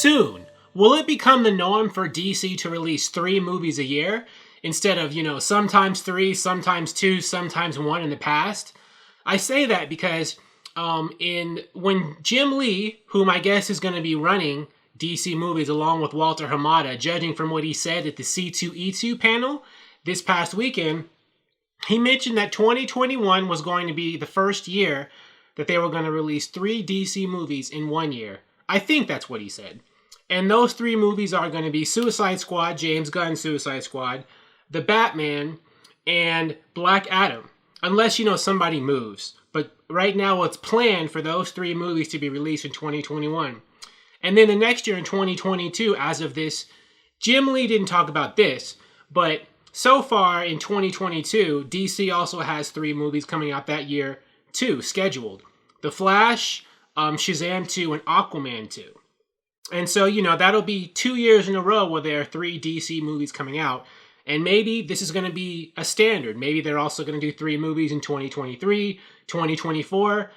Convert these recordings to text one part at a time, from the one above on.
soon. Will it become the norm for DC to release 3 movies a year instead of, sometimes 3, sometimes 2, sometimes 1 in the past? I say that because when Jim Lee, whom I guess is going to be running DC movies along with Walter Hamada, judging from what he said at the C2E2 panel this past weekend, he mentioned that 2021 was going to be the first year that they were going to release 3 DC movies in 1 year. I think that's what he said. And those 3 movies are going to be Suicide Squad, James Gunn's Suicide Squad, The Batman, and Black Adam. Unless, somebody moves. But right now it's planned for those 3 movies to be released in 2021. And then the next year in 2022, as of this, Jim Lee didn't talk about this, but so far in 2022, DC also has 3 movies coming out that year too, scheduled. The Flash, Shazam 2, and Aquaman 2. And so, that'll be 2 years in a row where there are 3 DC movies coming out. And maybe this is going to be a standard. Maybe they're also going to do 3 movies in 2023, 2024.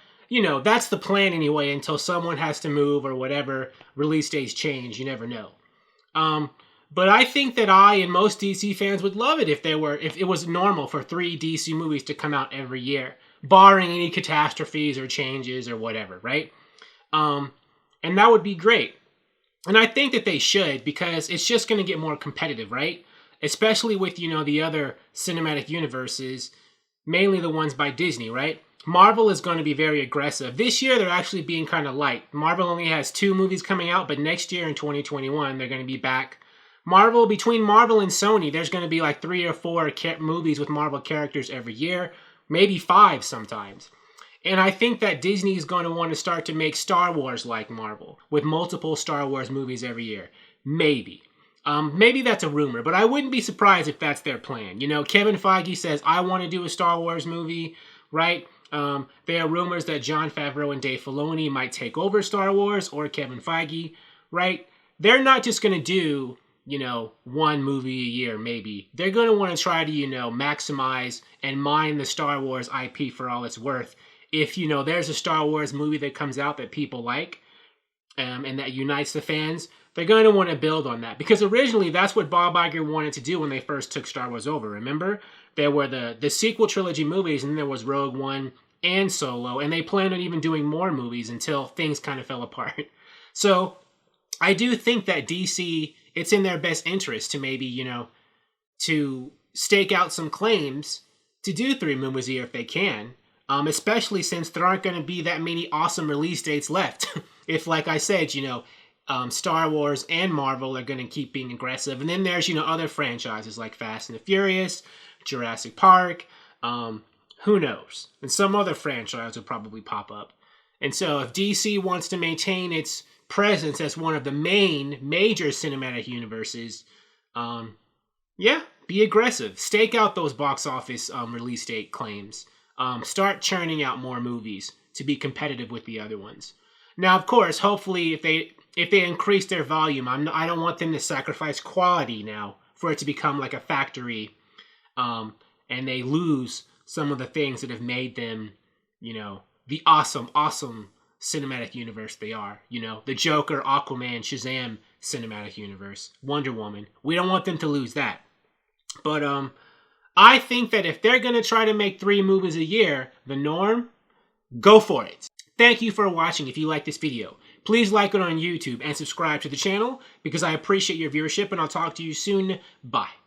That's the plan anyway, until someone has to move or whatever, release dates change. You never know. But I think that I and most DC fans would love it if it was normal for 3 DC movies to come out every year, barring any catastrophes or changes or whatever, right? And that would be great. And I think that they should, because it's just going to get more competitive, right? Especially with, the other cinematic universes, mainly the ones by Disney, right? Marvel is going to be very aggressive. This year, they're actually being kind of light. Marvel only has 2 movies coming out, but next year in 2021, they're going to be back. Between Marvel and Sony, there's going to be like 3 or 4 movies with Marvel characters every year, maybe 5 sometimes. And I think that Disney is going to want to start to make Star Wars like Marvel, with multiple Star Wars movies every year. Maybe. Maybe that's a rumor, but I wouldn't be surprised if that's their plan. Kevin Feige says, I want to do a Star Wars movie, right? There are rumors that Jon Favreau and Dave Filoni might take over Star Wars, or Kevin Feige, right? They're not just going to do, 1 movie a year, maybe. They're going to want to try to, maximize and mine the Star Wars IP for all it's worth. If, there's a Star Wars movie that comes out that people like, and that unites the fans, they're going to want to build on that. Because originally, that's what Bob Iger wanted to do when they first took Star Wars over, remember? There were the sequel trilogy movies, and then there was Rogue One and Solo, and they planned on even doing more movies until things kind of fell apart. So, I do think that DC, it's in their best interest to maybe, to stake out some claims to do 3 movies a year if they can. Especially since there aren't going to be that many awesome release dates left. If, like I said, Star Wars and Marvel are going to keep being aggressive. And then there's, other franchises like Fast and the Furious, Jurassic Park, who knows? And some other franchise will probably pop up. And so if DC wants to maintain its presence as one of the major cinematic universes, be aggressive. Stake out those box office release date claims. Start churning out more movies to be competitive with the other ones. Now, of course, hopefully, if they increase their volume, I don't want them to sacrifice quality now for it to become like a factory, and they lose some of the things that have made them, the awesome cinematic universe they are. The Joker, Aquaman, Shazam cinematic universe, Wonder Woman. We don't want them to lose that. But I think that if they're going to try to make 3 movies a year, the norm, go for it. Thank you for watching. If you like this video, please like it on YouTube and subscribe to the channel because I appreciate your viewership, and I'll talk to you soon. Bye.